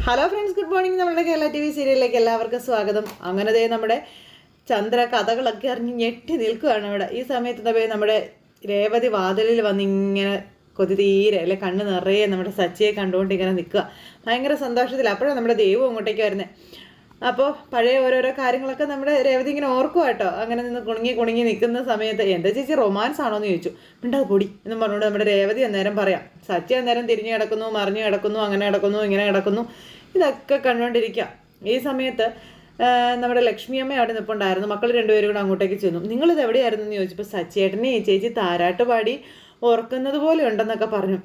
Hello friends, good morning. നമ്മുടെ Kerala T V സീരിയലിലേക്ക് എല്ലാവർക്കും സ്വാഗതം. അങ്ങനെ നമ്മുടെ ചന്ദ്ര കഥകളൊക്കെ അറിഞ്ഞ് ഞെട്ടി നിൽക്കുകയാണ് ഇവിടെ. ഈ സമയത്ത് നമ്മുടെ രേവതി വാതിലിൽ വന്നിങ്ങനെ കൊതി തീരെ അല്ലെ കണ്ണ് നിറയെ നമ്മുടെ സച്ചിയെ കണ്ടുകൊണ്ട് ഇങ്ങനെ നിൽക്കുക. ഭയങ്കര സന്തോഷത്തിൽ. അപ്പോഴാണ് നമ്മുടെ ദേവു അങ്ങോട്ടേക്ക് വരുന്നത്. അപ്പോൾ പഴയ ഓരോരോ കാര്യങ്ങളൊക്കെ നമ്മുടെ രേവതി ഇങ്ങനെ ഓർക്കുക കേട്ടോ. അങ്ങനെ നിന്ന് കുണുങ്ങി നിൽക്കുന്ന സമയത്ത് എന്താ ചേച്ചി റൊമാൻസ് ആണോ എന്ന് ചോദിച്ചു. മിണ്ടാ പൊടി എന്നും പറഞ്ഞുകൊണ്ട് നമ്മുടെ രേവതി അന്നേരം പറയാം. സച്ചി അന്നേരം തിരിഞ്ഞു കിടക്കുന്നു, മറിഞ്ഞു കിടക്കുന്നു, അങ്ങനെ കിടക്കുന്നു, ഇങ്ങനെ കിടക്കുന്നു. ഇതൊക്കെ കണ്ടുകൊണ്ടിരിക്കുക. ഈ സമയത്ത് നമ്മുടെ ലക്ഷ്മിയമ്മ അവിടെ നിൽപ്പുണ്ടായിരുന്നു. മക്കൾ രണ്ടുപേരും കൂടെ അങ്ങോട്ടേക്ക് ചെന്നു. നിങ്ങളിത് എവിടെയായിരുന്നു എന്ന് ചോദിച്ചപ്പോൾ സച്ചിയേട്ടനെ ചേച്ചി താരാട്ട് പാടി ഓർക്കുന്നത് പോലെ ഉണ്ടെന്നൊക്കെ പറഞ്ഞു.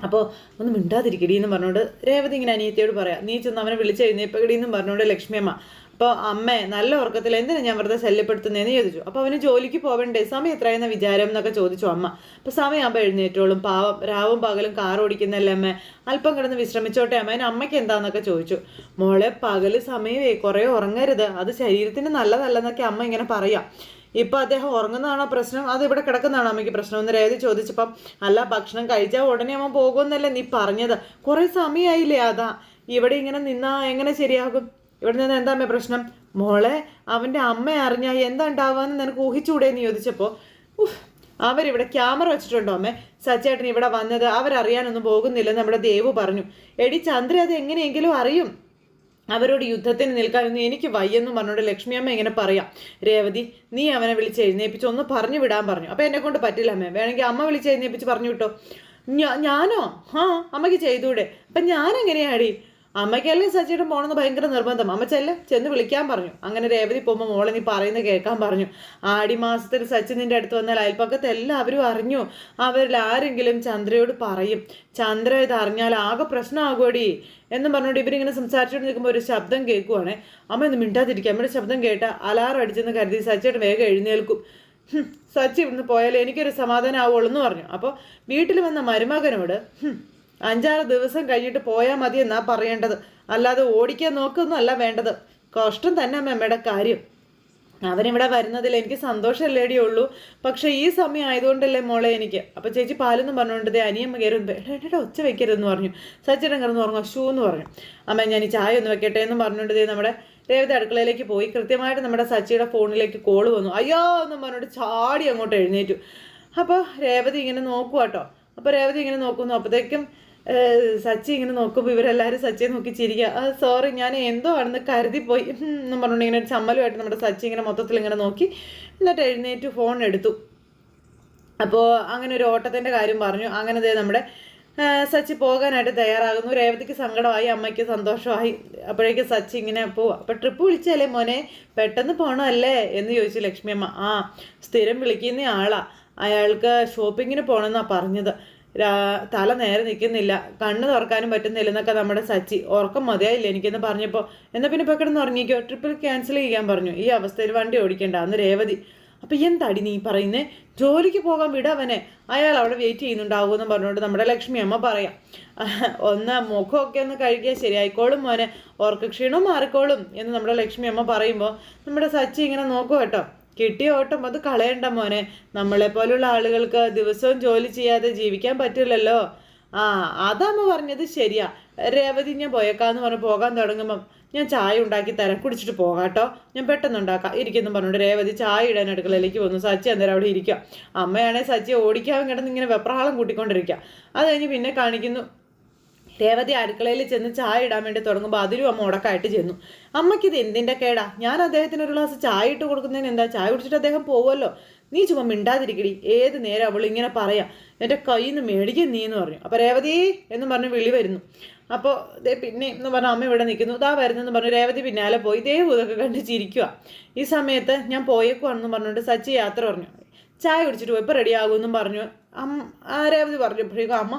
അപ്പോൾ ഒന്ന് മിണ്ടാതിരിക്കടി എന്ന് പറഞ്ഞുകൊണ്ട് രേവതി ഇങ്ങനെ അനിയത്തിയോട് പറയാം. നീ ചെന്ന് അവനെ വിളിച്ച് എഴുന്നേപ്പകടി എന്നും പറഞ്ഞുകൊണ്ട് ലക്ഷ്മിയമ്മ. അപ്പോൾ അമ്മേ നല്ല ഉറക്കത്തിൽ എന്തിനാ ഞാൻ വെറുതെ ശല്യപ്പെടുത്തുന്നതെന്ന് ചോദിച്ചു. അപ്പോൾ അവന് ജോലിക്ക് പോകണ്ടേ, സമയം എത്രയെന്ന വിചാരം എന്നൊക്കെ ചോദിച്ചു അമ്മ. അപ്പോൾ സമയമാകുമ്പോൾ എഴുന്നേറ്റോളും, പാവം രാവും പകലും കാർ ഓടിക്കുന്നല്ലേ അമ്മ, അല്പം കിടന്ന് വിശ്രമിച്ചോട്ടെ അമ്മ, അതിന് അമ്മയ്ക്ക് എന്താണെന്നൊക്കെ ചോദിച്ചു. മോളെ പകല് സമയമേ കുറേ ഉറങ്ങരുത്, അത് ശരീരത്തിന് നല്ലതല്ലെന്നൊക്കെ അമ്മ ഇങ്ങനെ പറയാം. ഇപ്പം അദ്ദേഹം ഉറങ്ങുന്നതാണോ പ്രശ്നം, അത് ഇവിടെ കിടക്കുന്നതാണോ അമ്മയ്ക്ക് പ്രശ്നം എന്ന് രേവതി ചോദിച്ചപ്പം അല്ല ഭക്ഷണം കഴിച്ചാൽ ഉടനെ അമ്മ പോകുമെന്നല്ലേ നീ പറഞ്ഞത്, കുറേ സമയമായില്ലേ, അതാ ഇവിടെ ഇങ്ങനെ നിന്നാ എങ്ങനെ ശരിയാകും, ഇവിടെ നിന്ന് എന്താ അമ്മ പ്രശ്നം, മോളെ അവൻ്റെ അമ്മ അറിഞ്ഞാൽ എന്താ ഉണ്ടാവുകയെന്ന് നിനക്ക് ഊഹിച്ചുകൂടെ എന്ന് ചോദിച്ചപ്പോൾ അവരിവിടെ ക്യാമറ വെച്ചിട്ടുണ്ടോ അമ്മേ, സച്ചേട്ടൻ ഇവിടെ വന്നത് അവരറിയാനൊന്നും പോകുന്നില്ലെന്ന് നമ്മുടെ ദേവു പറഞ്ഞു. എടി ചന്ദ്ര അത് എങ്ങനെയെങ്കിലും അറിയും, അവരോട് യുദ്ധത്തിന് നിൽക്കാനൊന്നും എനിക്ക് വയ്യെന്നും പറഞ്ഞുകൊണ്ട് ലക്ഷ്മിയമ്മ ഇങ്ങനെ പറയാം. രേവതി നീ അവനെ വിളിച്ച് എഴുന്നേപ്പിച്ച് ഒന്ന് പറഞ്ഞു വിടാൻ പറഞ്ഞു. അപ്പോൾ എന്നെ കൊണ്ട് പറ്റില്ല അമ്മേ, വേണമെങ്കിൽ അമ്മ വിളിച്ച് എഴുന്നേപ്പിച്ച് പറഞ്ഞു വിട്ടോ. ഞാനോ? അമ്മയ്ക്ക് ചെയ്തൂടെ? അപ്പം ഞാനെങ്ങനെയാടി? അമ്മയ്ക്കല്ലേ സച്ചിയുടെ പോകണമെന്ന് ഭയങ്കര നിർബന്ധം. അമ്മ ചെന്ന് വിളിക്കാൻ പറഞ്ഞു. അങ്ങനെ രേവതി പോകുമ്പോൾ മോളെ നീ പറയുന്നത് കേൾക്കാൻ പറഞ്ഞു. ആടി മാസത്തിൽ സച്ചി നിൻ്റെ അടുത്ത് വന്നാൽ അയൽപ്പക്കത്ത് എല്ലാവരും അറിഞ്ഞു, അവരിൽ ആരെങ്കിലും ചന്ദ്രയോട് പറയും, ചന്ദ്ര ഇത് അറിഞ്ഞാൽ ആകെ പ്രശ്നമാകുമടി എന്നും പറഞ്ഞുകൊണ്ട് ഇവരിങ്ങനെ സംസാരിച്ചുകൊണ്ട് നിൽക്കുമ്പോൾ ഒരു ശബ്ദം കേൾക്കുവാണേ. അമ്മ ഒന്ന് മിണ്ടാതിരിക്കുക, അമ്മയുടെ ശബ്ദം കേട്ട അലാറം അടിച്ചെന്ന് കരുതി സച്ചിയുടെ വേഗം എഴുന്നേൽക്കും. സച്ചി ഇവിടുന്ന് പോയാലേ എനിക്കൊരു സമാധാനം ആവുള്ളൂ എന്ന് പറഞ്ഞു. അപ്പോൾ വീട്ടിൽ വന്ന മരുമകനോട് 5-6 ദിവസം കഴിഞ്ഞിട്ട് പോയാൽ മതി എന്നാ പറയേണ്ടത്, അല്ലാതെ ഓടിക്കാൻ നോക്കൊന്നും അല്ല വേണ്ടത്. കഷ്ടം തന്നെ അമ്മയുടെ കാര്യം. അവനിവിടെ വരുന്നതിൽ എനിക്ക് സന്തോഷമല്ലേടി ഉള്ളൂ, പക്ഷേ ഈ സമയം ആയതുകൊണ്ടല്ലേ മോളെ എനിക്ക്. അപ്പോൾ ചേച്ചി പാലെന്ന് പറഞ്ഞുകൊണ്ട് അനിയമ്മ കയറും. ഏട്ടാ ഒച്ച വെക്കരുതെന്ന് പറഞ്ഞു. സച്ചിടം കിടന്ന് ഉറങ്ങും ഷൂ എന്ന് പറഞ്ഞു. അമ്മ ഞാൻ ഈ ചായ ഒന്ന് വെക്കട്ടെ എന്നും പറഞ്ഞുകൊണ്ട് നമ്മുടെ രേവതി അടുക്കളയിലേക്ക് പോയി. കൃത്യമായിട്ട് നമ്മുടെ സച്ചിയുടെ ഫോണിലേക്ക് കോള് വന്നു. അയ്യോ എന്നും പറഞ്ഞുകൊണ്ട് ചാടി അങ്ങോട്ട് എഴുന്നേറ്റു. അപ്പോൾ രേവതി ഇങ്ങനെ നോക്കുക കേട്ടോ. അപ്പോൾ രേവതി ഇങ്ങനെ നോക്കുന്നു. അപ്പോഴത്തേക്കും സച്ചി ഇങ്ങനെ നോക്കുമ്പോൾ ഇവരെല്ലാവരും സച്ചിയെ നോക്കി ചിരിക്കുക. സോറി ഞാൻ എന്തോ ആണെന്ന് കരുതിപ്പോയി എന്നും പറഞ്ഞുകൊണ്ട് ഇങ്ങനെ ഒരു ചമ്മലുമായിട്ട് നമ്മുടെ സച്ചി ഇങ്ങനെ മൊത്തത്തിൽ ഇങ്ങനെ നോക്കി. എന്നിട്ട് എഴുന്നേറ്റ് ഫോൺ എടുത്തു. അപ്പോൾ അങ്ങനെ ഒരു ഓട്ടത്തിൻ്റെ കാര്യം പറഞ്ഞു. അങ്ങനെ നമ്മുടെ സച്ചി പോകാനായിട്ട് തയ്യാറാകുന്നു. രേവതിക്ക് സങ്കടമായി, അമ്മയ്ക്ക് സന്തോഷമായി. അപ്പോഴേക്കും സച്ചി ഇങ്ങനെ പോവാം. അപ്പോൾ ട്രിപ്പ് വിളിച്ചല്ലേ മോനെ, പെട്ടെന്ന് പോകണമല്ലേ എന്ന് ചോദിച്ചു ലക്ഷ്മിയമ്മ. സ്ഥിരം വിളിക്കുന്ന ആളാണ്, അയാൾക്ക് ഷോപ്പിങ്ങിന് പോകണമെന്നാണ് പറഞ്ഞത്, തല നേരെ നിൽക്കുന്നില്ല, കണ്ണ് തുറക്കാനും പറ്റുന്നില്ല എന്നൊക്കെ നമ്മുടെ സച്ചി. ഉറക്കം മതിയായില്ല എനിക്കെന്ന് പറഞ്ഞപ്പോൾ എന്നാൽ പിന്നെ ഇപ്പോൾ കിടന്ന് ഉറങ്ങിക്കോ, ട്രിപ്പിൽ ക്യാൻസൽ ചെയ്യാൻ പറഞ്ഞു, ഈ അവസ്ഥയിൽ വണ്ടി ഓടിക്കേണ്ട അന്ന് രേവതി. അപ്പോൾ എന്താടി നീ പറയുന്നേ, ജോലിക്ക് പോകാൻ വിടവനെ, അയാൾ അവിടെ വെയിറ്റ് ചെയ്യുന്നുണ്ടാവുമെന്ന് പറഞ്ഞുകൊണ്ട് നമ്മുടെ ലക്ഷ്മി അമ്മ പറയാം. ഒന്ന് മുഖമൊക്കെ ഒന്ന് കഴുകിയാൽ ശരിയായിക്കോളും മോനെ, ഓർക്കക്ഷീണവും മാറിക്കോളും എന്ന് നമ്മുടെ ലക്ഷ്മി അമ്മ പറയുമ്പോൾ നമ്മുടെ സച്ചി ഇങ്ങനെ നോക്കും കേട്ടോ. കിട്ടിയ ഓട്ടം അത് കളയണ്ട മോനെ, നമ്മളെപ്പോലുള്ള ആളുകൾക്ക് ദിവസവും ജോലി ചെയ്യാതെ ജീവിക്കാൻ പറ്റില്ലല്ലോ. അതമ്മ പറഞ്ഞത് ശരിയാ. രേവതി ഞാൻ പോയേക്കാന്ന് പറഞ്ഞ് പോകാൻ തുടങ്ങുമ്പം ഞാൻ ചായ ഉണ്ടാക്കി തരാം, കുടിച്ചിട്ട് പോകാട്ടോ, ഞാൻ പെട്ടെന്ന് ഉണ്ടാക്കാം ഇരിക്കുന്നു പറഞ്ഞുകൊണ്ട് രേവതി ചായ ഇടാൻ അടുക്കളയിലേക്ക് വന്നു. സച്ചി അന്നേരം അവിടെ ഇരിക്കുക. അമ്മയാണെങ്കിൽ സച്ചിയെ ഓടിക്കാൻ കിടന്ന് ഇങ്ങനെ വെപ്രാളം കൂട്ടിക്കൊണ്ടിരിക്കുക. അത് കഴിഞ്ഞ് പിന്നെ കാണിക്കുന്നു രേവതി അടുക്കളയിൽ ചെന്ന് ചായ ഇടാൻ വേണ്ടി തുടങ്ങുമ്പോൾ അതിലും അമ്മ ഉടക്കായിട്ട് ചെന്നു. അമ്മയ്ക്കിത് എന്തിൻ്റെ കേടാ, ഞാൻ അദ്ദേഹത്തിന് ഒരു ഗ്ലാസ് ചായ ഇട്ട് കൊടുക്കുന്നതിന് എന്താ, ചായ കുടിച്ചിട്ട് അദ്ദേഹം പോവുമല്ലോ, നീ ചുമ്മാ മിണ്ടാതിരിക്കടി, ഏത് നേരം അവൾ ഇങ്ങനെ പറയാം, എൻ്റെ കയ്യിൽ നിന്ന് മേടിക്കും നീ എന്ന് പറഞ്ഞു. അപ്പോൾ രേവതി എന്ന് പറഞ്ഞ് വിളി വരുന്നു. അപ്പോൾ പിന്നെ എന്ന് പറഞ്ഞ അമ്മ ഇവിടെ നിൽക്കുന്നു. ഇതാ വരുന്നെന്ന് പറഞ്ഞു. രേവതി പിന്നാലെ പോയി ദേവു ഇതൊക്കെ കണ്ട് ചിരിക്കുക. ഈ സമയത്ത് ഞാൻ പോയേക്കുവാണെന്ന് പറഞ്ഞുകൊണ്ട് സച്ചി യാത്ര പറഞ്ഞു. ചായ കുടിച്ചിട്ട് പോയി ഇപ്പോൾ റെഡി ആകുമെന്നും പറഞ്ഞു. രേവതി പറഞ്ഞപ്പോഴേക്കും അമ്മ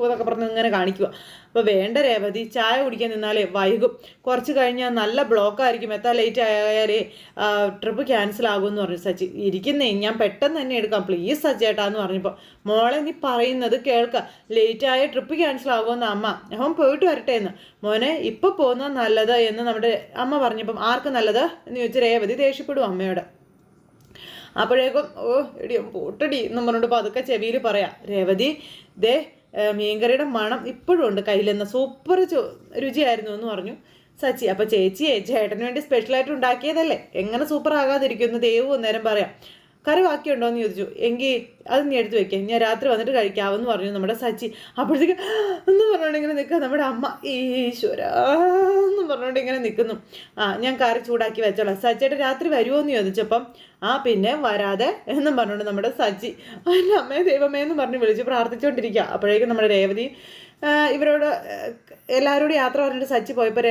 എന്നൊക്കെ പറഞ്ഞ് ഇങ്ങനെ കാണിക്കുക. അപ്പോൾ വേണ്ട രേവതി, ചായ കുടിക്കാൻ നിന്നാലേ വൈകും, കുറച്ച് കഴിഞ്ഞാൽ നല്ല ബ്ലോക്കായിരിക്കും, എത്താൻ ലേറ്റ് ആയാലേ ട്രിപ്പ് ക്യാൻസൽ ആകുമെന്ന് പറഞ്ഞു. സച്ചി ഇരിക്കുന്നേ, ഞാൻ പെട്ടെന്ന് തന്നെ എടുക്കാം പ്ലീസ് സച്ചേട്ടാന്ന് പറഞ്ഞപ്പോൾ മോളെ നീ പറയുന്നത് കേൾക്കാം, ലേറ്റായ ട്രിപ്പ് ക്യാൻസൽ ആകുമെന്ന് അമ്മ, അവൻ പോയിട്ട് വരട്ടെ എന്ന്. മോനെ ഇപ്പോൾ പോകുന്നത് നല്ലത് എന്ന് നമ്മുടെ അമ്മ പറഞ്ഞപ്പം ആർക്ക് നല്ലത് എന്ന് ചോദിച്ചാൽ രേവതി ദേഷ്യപ്പെടും അമ്മയോട്. അപ്പോഴേക്കും എടിയും പോട്ടടി എന്നും പറഞ്ഞിട്ട് പതുക്കെ ചെവിയിൽ പറയാം. രേവതി മീൻകറിയുടെ മണം ഇപ്പോഴും ഉണ്ട് കയ്യിലെന്ന്, സൂപ്പർ രുചിയായിരുന്നു എന്ന് പറഞ്ഞു സച്ചി. അപ്പോൾ ചേച്ചിയെ ചേട്ടന് വേണ്ടി സ്പെഷ്യലായിട്ട് ഉണ്ടാക്കിയതല്ലേ, എങ്ങനെ സൂപ്പർ ആകാതിരിക്കുന്നു, ദേവു അന്നേരം പറയാം. കറി ബാക്കിയുണ്ടോ എന്ന് ചോദിച്ചു. എങ്കിൽ അത് നീ എടുത്ത് വെക്കാം, ഞാൻ രാത്രി വന്നിട്ട് കഴിക്കാമെന്ന് പറഞ്ഞു നമ്മുടെ സച്ചി. അപ്പോഴത്തേക്ക് എന്ന് പറഞ്ഞുകൊണ്ട് ഇങ്ങനെ നിൽക്കുക നമ്മുടെ അമ്മ. ഈശ്വര എന്ന് പറഞ്ഞുകൊണ്ട് ഇങ്ങനെ നിൽക്കുന്നു. ഞാൻ കറി ചൂടാക്കി വെച്ചോളാം, സച്ചിയുടെ രാത്രി വരുമോ എന്ന് ചോദിച്ചപ്പം പിന്നെ വരാതെ എന്നും പറഞ്ഞുകൊണ്ട് നമ്മുടെ സച്ചി എൻ്റെ അമ്മേ ദൈവമേ എന്ന് പറഞ്ഞ് വിളിച്ച് പ്രാർത്ഥിച്ചുകൊണ്ടിരിക്കുക. അപ്പോഴേക്കും നമ്മുടെ രേവതി ഇവരോട് എല്ലാവരോടും യാത്ര പറഞ്ഞിട്ട് സച്ചി പോയപ്പോൾ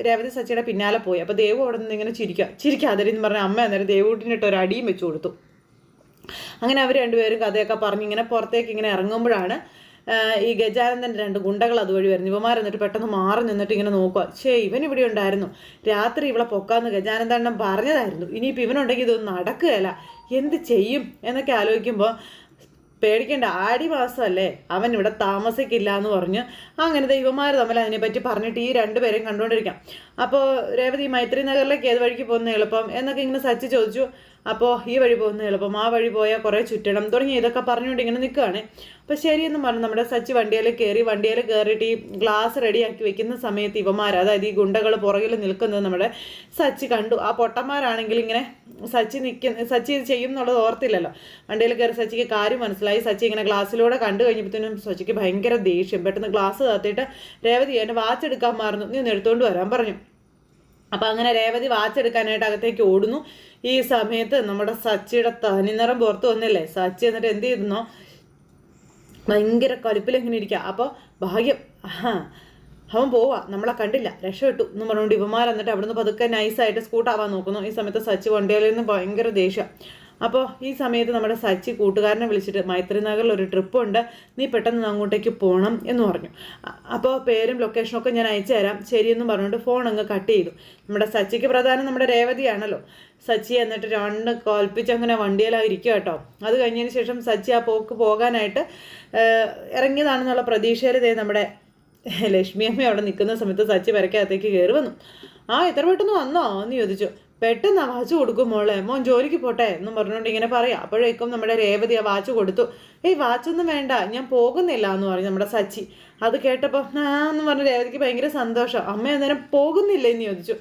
രേവതി സച്ചിയുടെ പിന്നാലെ പോയി. അപ്പോൾ ദേവു അവിടെ നിന്ന് ഇങ്ങനെ ചിരിക്കാതെ എന്ന് പറഞ്ഞ അമ്മ അന്നേരം ദേവൂട്ടിനിട്ട് ഒരു അടിയും വെച്ച് കൊടുത്തു. അങ്ങനെ അവർ രണ്ടുപേരും കഥയൊക്കെ പറഞ്ഞ് ഇങ്ങനെ പുറത്തേക്ക് ഇങ്ങനെ ഇറങ്ങുമ്പോഴാണ് ഈ ഗജാനന്ദൻ്റെ 2 ഗുണ്ടകൾ അതുവഴി വരുന്നു. ഇവന്മാർ എന്നിട്ട് പെട്ടെന്ന് മാറി നിന്നിട്ട് ഇങ്ങനെ നോക്കുക. ഇവൻ ഇവിടെ ഉണ്ടായിരുന്നു, രാത്രി ഇവളെ പൊക്കാന്ന് ഗജാനന്ദൻ പറഞ്ഞതായിരുന്നു, ഇനിയിപ്പോൾ ഇവനുണ്ടെങ്കിൽ ഇതൊന്നും നടക്കുകയല്ല, എന്ത് ചെയ്യും എന്നൊക്കെ ആലോചിക്കുമ്പോൾ പേടിക്കേണ്ട, ആടി മാസമല്ലേ, അവൻ ഇവിടെ താമസിക്കില്ല എന്ന് പറഞ്ഞ് അങ്ങനെ ദൈവന്മാർ തമ്മിൽ അതിനെപ്പറ്റി പറഞ്ഞിട്ട് ഈ 2 പേരെയും കണ്ടുകൊണ്ടിരിക്കാം. അപ്പോൾ രേവതി മൈത്രി നഗറിലേക്ക് ഏത് വഴിക്ക് പോകുന്ന എളുപ്പം എന്നൊക്കെ ഇങ്ങനെ സച്ചി ചോദിച്ചു. അപ്പോൾ ഈ വഴി പോകുന്ന എളുപ്പം, ആ വഴി പോയാൽ കുറേ ചുറ്റണം തുടങ്ങി ഇതൊക്കെ പറഞ്ഞുകൊണ്ട് ഇങ്ങനെ നിൽക്കുകയാണ്. അപ്പോൾ ശരിയെന്ന് പറഞ്ഞു നമ്മുടെ സച്ചി വണ്ടിയിൽ കയറിയിട്ട് ഈ ഗ്ലാസ് റെഡിയാക്കി വെക്കുന്ന സമയത്ത് ഇവന്മാർ, അതായത് ഈ ഗുണ്ടകൾ പുറകിൽ നിൽക്കുന്നത് നമ്മുടെ സച്ചി കണ്ടു. ആ പൊട്ടന്മാരാണെങ്കിൽ ഇങ്ങനെ സച്ചി ഇത് ചെയ്യും എന്നുള്ളത് ഓർത്തില്ലല്ലോ. വണ്ടിയിൽ കയറി സച്ചിക്ക് കാര്യം മനസ്സിലായി. സച്ചി ഇങ്ങനെ ഗ്ലാസ്സിലൂടെ കണ്ടു കഴിഞ്ഞപ്പോഴത്തേനും സച്ചിക്ക് ഭയങ്കര ദേഷ്യം. പെട്ടെന്ന് ഗ്ലാസ് താത്തിയിട്ട് രേവതി എൻ്റെ വാച്ച് എടുക്കാൻ മാറുന്നു, നീ ഒന്ന് എടുത്തുകൊണ്ട് വരാൻ പറഞ്ഞു. അപ്പം അങ്ങനെ രേവതി വാച്ച് എടുക്കാനായിട്ട് അകത്തേക്ക് ഓടുന്നു. ഈ സമയത്ത് നമ്മുടെ സച്ചിയുടെ തനിനിറം പുറത്ത് വന്നില്ലേ. സച്ചി എന്നിട്ട് എന്ത് ചെയ്യുന്നോ ഭയങ്കര കലിപ്പിലെങ്ങനെ ഇരിക്കുക. അപ്പോൾ ഭാഗ്യം അവൻ പോവാ, നമ്മളെ കണ്ടില്ല, രക്ഷപ്പെട്ടു എന്ന് പറഞ്ഞുകൊണ്ട് ഇവന്മാർ എന്നിട്ട് അവിടുന്ന് പതുക്കെ നൈസായിട്ട് സ്കൂട്ടാവാൻ നോക്കുന്നു. ഈ സമയത്ത് സച്ചി വണ്ടിയിൽ നിന്ന് ഭയങ്കര ദേഷ്യം. അപ്പോൾ ഈ സമയത്ത് നമ്മുടെ സച്ചി കൂട്ടുകാരനെ വിളിച്ചിട്ട് മൈത്രി നഗറിൽ ഒരു ട്രിപ്പുണ്ട്, നീ പെട്ടെന്ന് അങ്ങോട്ടേക്ക് പോകണം എന്ന് പറഞ്ഞു. അപ്പോൾ പേരും ലൊക്കേഷനൊക്കെ ഞാൻ അയച്ചു തരാം ശരിയെന്നും പറഞ്ഞുകൊണ്ട് ഫോൺ അങ്ങ് കട്ട് ചെയ്തു. നമ്മുടെ സച്ചിക്ക് പ്രധാനം നമ്മുടെ രേവതിയാണല്ലോ. സച്ചി എന്നിട്ട് 2 കോൽപ്പിച്ച് അങ്ങനെ വണ്ടിയിലായിരിക്കും കേട്ടോ. അത് കഴിഞ്ഞതിന് ശേഷം സച്ചി ആ പോകാനായിട്ട് ഇറങ്ങിയതാണെന്നുള്ള പ്രതീക്ഷയിൽ നമ്മുടെ ലക്ഷ്മി അമ്മ അവിടെ നിൽക്കുന്ന സമയത്ത് സച്ചി വരയ്ക്കകത്തേക്ക് കയറി വന്നു. എത്ര പെട്ടെന്ന് വന്നോ എന്ന് ചോദിച്ചു. പെട്ടെന്ന് വാച്ച് കൊടുക്കും മോളെ, മോൻ ജോലിക്ക് പോട്ടെ എന്നും പറഞ്ഞുകൊണ്ട് ഇങ്ങനെ പറയാം. അപ്പോഴേക്കും നമ്മുടെ രേവതി ആ വാച്ച് കൊടുത്തു. വാച്ചൊന്നും വേണ്ട, ഞാൻ പോകുന്നില്ല എന്ന് പറഞ്ഞു നമ്മുടെ സച്ചി. അത് കേട്ടപ്പോൾ എന്ന് പറഞ്ഞ രേവതിക്ക് ഭയങ്കര സന്തോഷം. അമ്മ അന്നേരം പോകുന്നില്ലേ എന്ന് ചോദിച്ചു.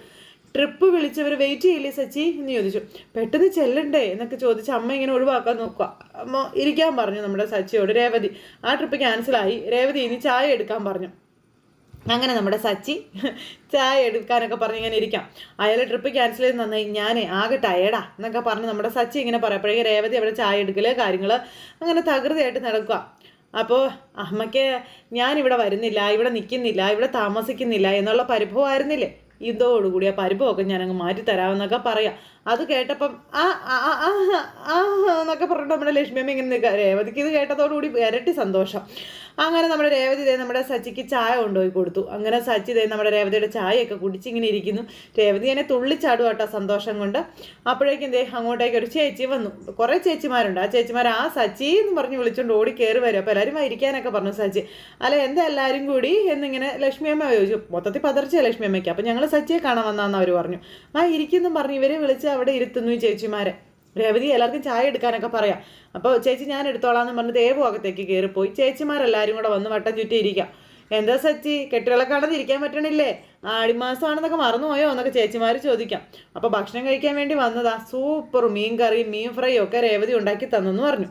ട്രിപ്പ് വിളിച്ചവർ വെയിറ്റ് ചെയ്യില്ലേ സച്ചി എന്ന് ചോദിച്ചു. പെട്ടെന്ന് ചെല്ലണ്ടേ എന്നൊക്കെ ചോദിച്ച് അമ്മ ഇങ്ങനെ ഒഴിവാക്കാൻ നോക്കുക. അമ്മ ഇരിക്കാൻ പറഞ്ഞു നമ്മുടെ സച്ചിയോട് രേവതി. ആ ട്രിപ്പ് ക്യാൻസലായി. രേവതി ഇനി ചായ എടുക്കാൻ പറഞ്ഞു. അങ്ങനെ നമ്മുടെ സച്ചി ചായ എടുക്കാനൊക്കെ പറഞ്ഞ് ഇങ്ങനെ ഇരിക്കാം. അയാൾ ട്രിപ്പ് ക്യാൻസൽ ചെയ്ത് നന്നായി, ഞാൻ ആകെ ടയേർഡാ എന്നൊക്കെ പറഞ്ഞ് നമ്മുടെ സച്ചി ഇങ്ങനെ പറയപ്പോഴേക്കും രേവതി അവിടെ ചായ എടുക്കൽ കാര്യങ്ങൾ അങ്ങനെ തകൃതിയായിട്ട് നടക്കുക. അപ്പോൾ അമ്മയ്ക്ക് ഞാനിവിടെ വരുന്നില്ല, ഇവിടെ നിൽക്കുന്നില്ല, ഇവിടെ താമസിക്കുന്നില്ല എന്നുള്ള പരിഭവമായിരുന്നില്ലേ, ഇതോടുകൂടി ആ പരിഭവമൊക്കെ ഞാനങ്ങ് മാറ്റിത്തരാമെന്നൊക്കെ പറയാം. അത് കേട്ടപ്പം എന്നൊക്കെ പറഞ്ഞിട്ട് നമ്മുടെ ലക്ഷ്മിയമ്മ ഇങ്ങനെ നിൽക്കുക. രേവതിക്ക് ഇത് കേട്ടതോടുകൂടി ഇരട്ടി സന്തോഷം. അങ്ങനെ നമ്മുടെ രേവതി നമ്മുടെ സച്ചിക്ക് ചായ കൊണ്ടുപോയി കൊടുത്തു. അങ്ങനെ സച്ചി നമ്മുടെ രേവതിയുടെ ചായയൊക്കെ കുടിച്ച് ഇങ്ങനെ ഇരിക്കുന്നു. രേവതി എന്നെ തുള്ളിച്ചാടും കേട്ടോ സന്തോഷം കൊണ്ട്. അപ്പോഴേക്കും അങ്ങോട്ടേക്ക് ഒരു ചേച്ചി വന്നു. കുറേ ചേച്ചിമാരുണ്ട്. ആ ചേച്ചിമാർ സച്ചി എന്ന് പറഞ്ഞ് വിളിച്ചുകൊണ്ട് ഓടി കയറി വരും. അപ്പോൾ എല്ലാവരും ഇരിക്കാനൊക്കെ പറഞ്ഞു സച്ചി. അല്ല എന്താ എല്ലാവരും കൂടി എന്നിങ്ങനെ ലക്ഷ്മിയമ്മ ചോദിച്ചു. മൊത്തത്തിൽ പതർച്ചയാണ് ലക്ഷ്മിയമ്മയ്ക്ക്. അപ്പം ഞങ്ങൾ സച്ചിയെ കാണാൻ വന്നാന്ന് അവർ പറഞ്ഞു. ഇരിക്കുന്നു പറഞ്ഞ് ഇവരെ വിളിച്ച് അവിടെ ഇരുത്തുന്നു ഈ ചേച്ചിമാരെ. രേവതി എല്ലാവർക്കും ചായ എടുക്കാനൊക്കെ പറയാം. അപ്പോൾ ചേച്ചി ഞാൻ എടുത്തോളാന്ന് പറഞ്ഞ് ദേവു അകത്തേക്ക് കയറിപ്പോയി. ചേച്ചിമാരെല്ലാവരും കൂടെ വന്ന് വട്ടം ചുറ്റി ഇരിക്കാം. എന്താ സച്ചി കെട്ടുകളെ കാണാതെ ഇരിക്കാൻ പറ്റണില്ലേ, ആടിമാസമാണെന്നൊക്കെ മറന്നുപോയോ എന്നൊക്കെ ചേച്ചിമാർ ചോദിക്കാം. അപ്പോൾ ഭക്ഷണം കഴിക്കാൻ വേണ്ടി വന്നതാ, സൂപ്പർ മീൻ കറിയും മീൻ ഫ്രൈയും ഒക്കെ രേവതി ഉണ്ടാക്കി തന്നെന്ന് പറഞ്ഞു.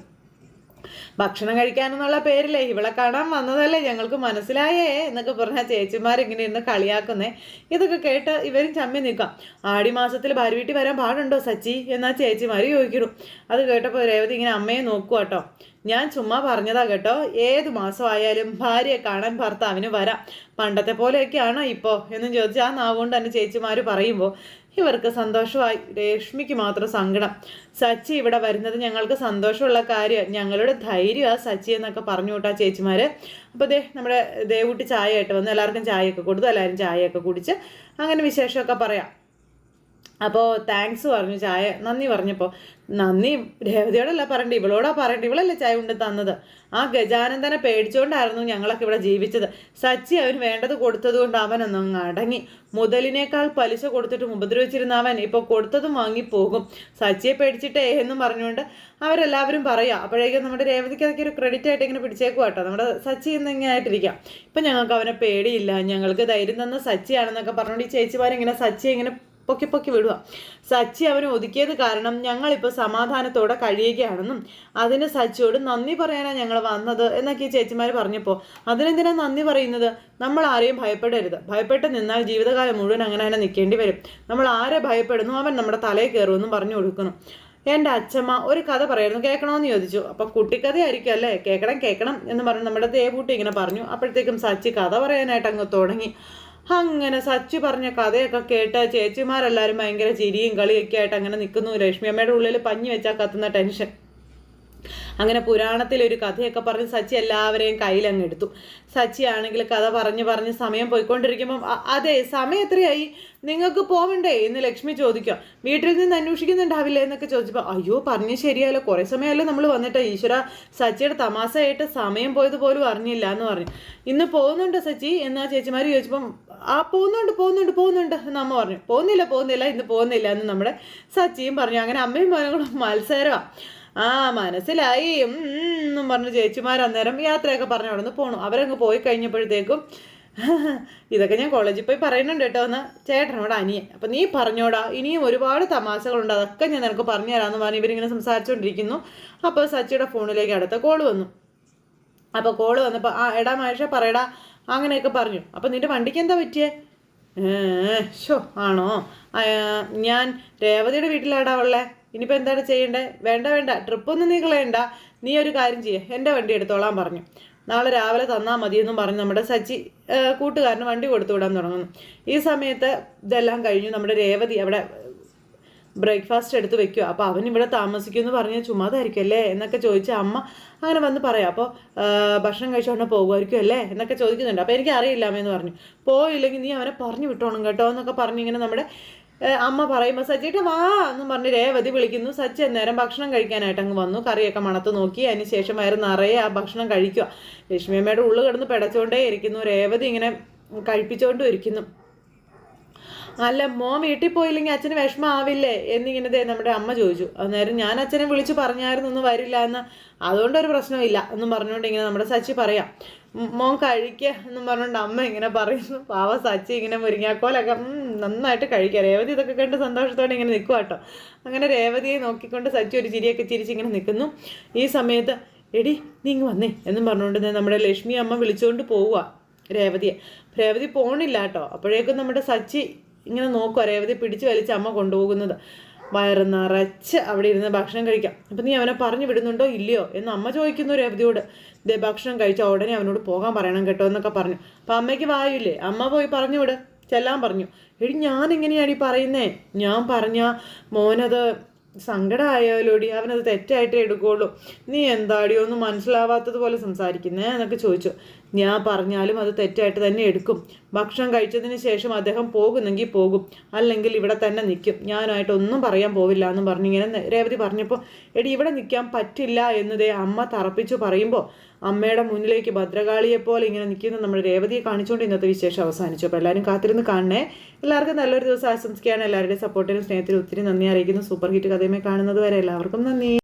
ഭക്ഷണം കഴിക്കാനെന്നുള്ള പേരില്ലേ ഇവളെ കാണാൻ വന്നതല്ലേ ഞങ്ങൾക്ക് മനസ്സിലായേ എന്നൊക്കെ പറഞ്ഞാൽ ചേച്ചിമാരിങ്ങനെ ഇരുന്ന് കളിയാക്കുന്നേ. ഇതൊക്കെ കേട്ട് ഇവരും ചമ്മി നിൽക്കാം. ആടിമാസത്തിൽ ഭാര്യ വീട്ടിൽ വരാൻ പാടുണ്ടോ സച്ചി എന്നാ ചേച്ചിമാർ ചോദിക്കുന്നു. അത് കേട്ടപ്പോൾ രേവതി ഇങ്ങനെ അമ്മയെ നോക്കുക കേട്ടോ. ഞാൻ ചുമ്മാ പറഞ്ഞതാ കേട്ടോ, ഏത് മാസമായാലും ഭാര്യയെ കാണാൻ ഭർത്താവിന് വരാം, പണ്ടത്തെ പോലെയൊക്കെയാണോ ഇപ്പോൾ എന്നും ചോദിച്ചാൽ ആ നാവുകൊണ്ട് തന്നെ ചേച്ചിമാർ പറയുമ്പോൾ ഇവർക്ക് സന്തോഷമായി. രേഷ്മിക്ക് മാത്രം സങ്കടം. സച്ചി ഇവിടെ വരുന്നത് ഞങ്ങൾക്ക് സന്തോഷമുള്ള കാര്യം, ഞങ്ങളുടെ ധൈര്യമാണ് സച്ചി എന്നൊക്കെ പറഞ്ഞു കൂട്ടാ ചേച്ചിമാർ. അപ്പോൾ നമ്മുടെ ദേവൂട്ടി ചായ ആയിട്ട് വന്ന് എല്ലാവർക്കും ചായയൊക്കെ കൊടുത്തു. എല്ലാവരും ചായയൊക്കെ കുടിച്ച് അങ്ങനെ വിശേഷമൊക്കെ പറയാം. അപ്പോൾ താങ്ക്സ് പറഞ്ഞു, ചായ നന്ദി പറഞ്ഞപ്പോൾ. നന്ദി രേവതിയോടല്ല പറയണ്ട, ഇവളോടാ പറയണ്ട, ഇവളല്ലേ ചായ കൊണ്ട് തന്നത്. ആ ഗജാനന്ദനെ പേടിച്ചുകൊണ്ടായിരുന്നു ഞങ്ങളൊക്കെ ഇവിടെ ജീവിച്ചത്. സച്ചി അവന് വേണ്ടത് കൊടുത്തത് കൊണ്ട് അവനൊന്നും അടങ്ങി. മുതലിനേക്കാൾ പലിശ കൊടുത്തിട്ടും ഉപദ്രവിച്ചിരുന്ന അവൻ ഇപ്പോൾ കൊടുത്തതും വാങ്ങിപ്പോകും. സച്ചിയെ പേടിച്ചിട്ടേ എന്നും പറഞ്ഞുകൊണ്ട് അവരെല്ലാവരും പറയാം. അപ്പോഴേക്കും നമ്മുടെ രേവതിക്ക് അതൊക്കെ ഒരു ക്രെഡിറ്റ് ആയിട്ട് ഇങ്ങനെ പിടിച്ചേക്കും കേട്ടോ. നമ്മുടെ സച്ചി ഇന്നിങ്ങനെ ആയിട്ടിരിക്കാം. ഇപ്പം ഞങ്ങൾക്ക് അവനെ പേടിയില്ല, ഞങ്ങൾക്ക് ധൈര്യം തന്ന സച്ചിയാണെന്നൊക്കെ പറഞ്ഞുകൊണ്ട് ഈ ചേച്ചിമാരിങ്ങനെ സച്ചിയെ ഇങ്ങനെ പൊക്കി പൊക്കി വിടുക. സച്ചി അവനെ ഒതുക്കിയത് കാരണം ഞങ്ങളിപ്പോൾ സമാധാനത്തോടെ കഴിയുകയാണെന്നും അതിന് സച്ചിയോട് നന്ദി പറയാനാണ് ഞങ്ങൾ വന്നത് എന്നൊക്കെ ഈ ചേച്ചിമാർ പറഞ്ഞപ്പോൾ, അതിനെന്തിനാ നന്ദി പറയുന്നത്? നമ്മൾ ആരെയും ഭയപ്പെടരുത്. ഭയപ്പെട്ട് നിന്നാൽ ജീവിതകാലം മുഴുവൻ അങ്ങനെ തന്നെ നിൽക്കേണ്ടി വരും. നമ്മൾ ആരെ ഭയപ്പെടുന്നു അവൻ നമ്മുടെ തലയിൽ കയറുമെന്നും പറഞ്ഞു കൊടുക്കണം. എൻ്റെ അച്ഛമ്മ ഒരു കഥ പറയായിരുന്നു, കേൾക്കണമെന്ന് ചോദിച്ചു. അപ്പം കുട്ടിക്കഥയായിരിക്കും അല്ലേ, കേൾക്കണം എന്ന് പറഞ്ഞു നമ്മുടെ ദേവൂട്ടി ഇങ്ങനെ പറഞ്ഞു. അപ്പോഴത്തേക്കും സച്ചി കഥ പറയാനായിട്ട് അങ്ങ് തുടങ്ങി. അങ്ങനെ സച്ചി പറഞ്ഞ കഥയൊക്കെ കേട്ട് ചേച്ചിമാരെല്ലാവരും ഭയങ്കര ചിരിയും കളിയൊക്കെ ആയിട്ട് അങ്ങനെ നിൽക്കുന്നു. ലക്ഷ്മി അമ്മയുടെ ഉള്ളിൽ പഞ്ഞി വെച്ചാൽ കത്തുന്ന ടെൻഷൻ. അങ്ങനെ പുരാണത്തിലൊരു കഥയൊക്കെ പറഞ്ഞ് സച്ചി എല്ലാവരെയും കയ്യിലങ്ങ് എടുത്തു. സച്ചി ആണെങ്കിൽ കഥ പറഞ്ഞ് സമയം പോയിക്കൊണ്ടിരിക്കുമ്പം അതെ സമയം എത്രയായി, നിങ്ങൾക്ക് പോവണ്ടേ എന്ന് ലക്ഷ്മി ചോദിക്കാം. വീട്ടിൽ നിന്ന് അന്വേഷിക്കുന്നുണ്ടാവില്ലേ എന്നൊക്കെ ചോദിച്ചപ്പോൾ അയ്യോ പറഞ്ഞു ശരിയല്ലോ, കുറേ സമയമല്ലോ നമ്മൾ വന്നിട്ട്, ഈശ്വര സച്ചിയുടെ തമാശയായിട്ട് സമയം പോയത് പോലും അറിഞ്ഞില്ല എന്ന് പറഞ്ഞു. ഇന്ന് പോകുന്നുണ്ട് സച്ചി എന്ന് ചേച്ചിമാർ ചോദിച്ചപ്പം പോകുന്നുണ്ട് എന്ന് അമ്മ പറഞ്ഞു. പോകുന്നില്ല ഇന്ന് പോകുന്നില്ല എന്ന് നമ്മുടെ സച്ചിയും പറഞ്ഞു. അങ്ങനെ അമ്മയും മോനും മത്സരമാണ്. മനസ്സിലായി എന്നും പറഞ്ഞു ചേച്ചിമാർ അന്നേരം യാത്രയൊക്കെ പറഞ്ഞു അവിടെ നിന്ന് പോണു. അവരങ്ങ് പോയി കഴിഞ്ഞപ്പോഴത്തേക്കും ഇതൊക്കെ ഞാൻ കോളേജിൽ പോയി പറയുന്നുണ്ട് കേട്ടോ എന്ന് ചേട്ടനോട് അനിയൻ. അപ്പം നീ പറഞ്ഞോടാ, ഇനിയും ഒരുപാട് തമാശകളുണ്ട്, അതൊക്കെ ഞാൻ നിനക്ക് പറഞ്ഞു തരാമെന്ന് പറഞ്ഞ് ഇവരിങ്ങനെ സംസാരിച്ചുകൊണ്ടിരിക്കുന്നു. അപ്പോൾ സച്ചിയുടെ ഫോണിലേക്ക് അടുത്ത കോള് വന്നു. അപ്പോൾ കോള് വന്നപ്പോൾ എടാ മഹേഷ പറയടാ അങ്ങനെയൊക്കെ പറഞ്ഞു. അപ്പം നിൻ്റെ വണ്ടിക്ക് എന്താ പറ്റിയേ? ആണോ, ഞാൻ രേവതിയുടെ വീട്ടിലാടാ ഉള്ളേ, ഇനിയിപ്പോൾ എന്താണ് ചെയ്യേണ്ടത്? വേണ്ട ട്രിപ്പൊന്നും നീ കളയണ്ട, നീ ഒരു കാര്യം ചെയ്യേ, എൻ്റെ വണ്ടി എടുത്തോളാൻ പറഞ്ഞു. നാളെ രാവിലെ തന്നാൽ മതിയെന്നും പറഞ്ഞ് നമ്മുടെ സച്ചി കൂട്ടുകാരന് വണ്ടി കൊടുത്തു വിടാൻ തുടങ്ങുന്നു. ഈ സമയത്ത് ഇതെല്ലാം കഴിഞ്ഞു. നമ്മുടെ രേവതി അവിടെ ബ്രേക്ക്ഫാസ്റ്റ് എടുത്ത് വെക്കുക. അപ്പോൾ അവൻ ഇവിടെ താമസിക്കുമെന്ന് പറഞ്ഞ് ചുമ്മാതായിരിക്കും അല്ലേ എന്നൊക്കെ ചോദിച്ച അമ്മ അങ്ങനെ വന്ന് പറയാം. അപ്പോൾ ഭക്ഷണം കഴിച്ചോണ്ട് പോകുമായിരിക്കും അല്ലേ എന്നൊക്കെ ചോദിക്കുന്നുണ്ട്. അപ്പോൾ എനിക്ക് അറിയില്ല അമ്മയെന്ന് പറഞ്ഞു. പോയില്ലെങ്കിൽ നീ അവനെ പറഞ്ഞു വിട്ടോണം കേട്ടോ എന്നൊക്കെ പറഞ്ഞ് ഇങ്ങനെ നമ്മുടെ അമ്മ പറയുമ്പോൾ സച്ചിട്ട് വാ എന്നും പറഞ്ഞ് രേവതി വിളിക്കുന്നു. സച്ചി അന്നേരം ഭക്ഷണം കഴിക്കാനായിട്ട് അങ്ങ് വന്നു. കറിയൊക്കെ മണത്ത് നോക്കി, അതിന് ശേഷം വയറ് നിറയെ ആ ഭക്ഷണം കഴിക്കുക. ലക്ഷ്മിയമ്മയുടെ ഉള്ളു കിടന്ന് പിടച്ചോണ്ടേ ഇരിക്കുന്നു. രേവതി ഇങ്ങനെ കഴിപ്പിച്ചുകൊണ്ടും ഇരിക്കുന്നു. അല്ല മോൻ വീട്ടിൽ പോയില്ലെങ്കിൽ അച്ഛന് വിഷമം ആവില്ലേ എന്നിങ്ങനെ നമ്മുടെ അമ്മ ചോദിച്ചു. അന്നേരം ഞാൻ അച്ഛനെ വിളിച്ച് പറഞ്ഞായിരുന്നു ഒന്നും വരില്ല എന്ന്, അതുകൊണ്ടൊരു പ്രശ്നമില്ല എന്നും പറഞ്ഞുകൊണ്ട് ഇങ്ങനെ നമ്മുടെ സച്ചി പറയാം. മോൻ കഴിക്കുക എന്നും പറഞ്ഞുകൊണ്ട് അമ്മ ഇങ്ങനെ പറയുന്നു. പാവ സച്ചി ഇങ്ങനെ മുരിങ്ങാക്കോലൊക്കെ നന്നായിട്ട് കഴിക്കുക. രേവതി ഇതൊക്കെ കണ്ട് സന്തോഷത്തോടെ ഇങ്ങനെ നിൽക്കുക കേട്ടോ. അങ്ങനെ രേവതിയെ നോക്കിക്കൊണ്ട് സച്ചി ഒരു ചിരിയൊക്കെ ചിരിച്ചിങ്ങനെ നിൽക്കുന്നു. ഈ സമയത്ത് എടി നീ ഇങ്ങ് വന്നേ എന്നും പറഞ്ഞുകൊണ്ട് നമ്മുടെ ലക്ഷ്മി അമ്മ വിളിച്ചുകൊണ്ട് പോവുക രേവതിയെ. രേവതി പോണില്ല കേട്ടോ. അപ്പോഴേക്കും നമ്മുടെ സച്ചി ഇങ്ങനെ നോക്കുക, രേവതി പിടിച്ച് വലിച്ച് അമ്മ കൊണ്ടുപോകുന്നത്. വയറ് നിറച്ച് അവിടെ ഇരുന്ന് ഭക്ഷണം കഴിക്കാം. അപ്പം നീ അവനെ പറഞ്ഞു വിടുന്നുണ്ടോ ഇല്ലയോ എന്ന് അമ്മ ചോദിക്കുന്നു രേവതിയോട്. ഇതേ ഭക്ഷണം കഴിച്ചാൽ ഉടനെ അവനോട് പോകാൻ പറയണം കേട്ടോ എന്നൊക്കെ പറഞ്ഞു. അപ്പം അമ്മയ്ക്ക് വായില്ലേ, അമ്മ പോയി പറഞ്ഞു വിട്, ചെല്ലാൻ പറഞ്ഞു. എടി ഞാനെങ്ങനെയാണ് ഈ പറയുന്നേ, ഞാൻ പറഞ്ഞ മോനത് സങ്കടമായാലോടി, അവനത് തെറ്റായിട്ടേ എടുക്കുകയുള്ളൂ, നീ എന്താടിയോ ഒന്നും മനസ്സിലാവാത്തതുപോലെ സംസാരിക്കുന്നേ എന്നൊക്കെ ചോദിച്ചു. ഞാൻ പറഞ്ഞാലും അത് തെറ്റായിട്ട് തന്നെ എടുക്കും. ഭക്ഷണം കഴിച്ചതിന് ശേഷം അദ്ദേഹം പോകുന്നെങ്കിൽ പോകും, അല്ലെങ്കിൽ ഇവിടെ തന്നെ നിൽക്കും, ഞാനായിട്ടൊന്നും പറയാൻ പോവില്ല എന്നും പറഞ്ഞിങ്ങനെ രേവതി പറഞ്ഞപ്പോൾ എടി ഇവിടെ നിൽക്കാൻ പറ്റില്ല എന്നതേ അമ്മ തറപ്പിച്ചു പറയുമ്പോൾ അമ്മയുടെ മുന്നിലേക്ക് ഭദ്രകാളിയെപ്പോലെ ഇങ്ങനെ നിൽക്കുന്ന നമ്മുടെ രേവതിയെ കാണിച്ചുകൊണ്ട് ഇന്നത്തെ വിശേഷം അവസാനിച്ചു. അപ്പോൾ എല്ലാവരും കാത്തിരുന്ന് കാണണേ. എല്ലാവർക്കും നല്ലൊരു ദിവസം ആശംസിക്കുകയാണ്. എല്ലാവരുടെയും സപ്പോർട്ടിനും സ്നേഹത്തിനും ഒത്തിരി നന്ദി അറിയിക്കുന്നു. സൂപ്പർ ഹിറ്റ് കഥയുമായി കാണുന്നത് വരെ എല്ലാവർക്കും നന്ദി.